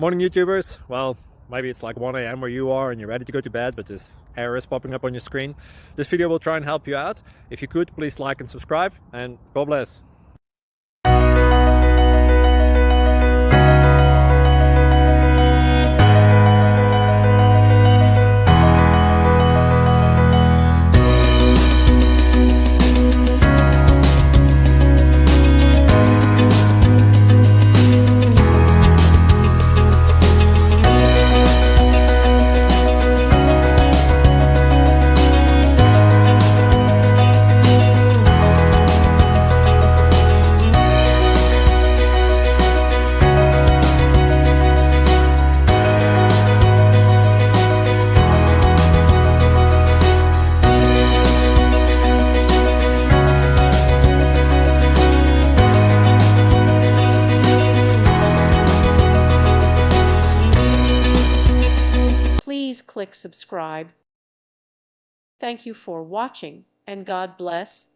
Morning YouTubers. Well, maybe it's like 1 a.m. where you are and you're ready to go to bed, but this error is popping up on your screen. This video will try and help you out. If you could, please like and subscribe, and God bless. Please click subscribe. Thank you for watching, and God bless.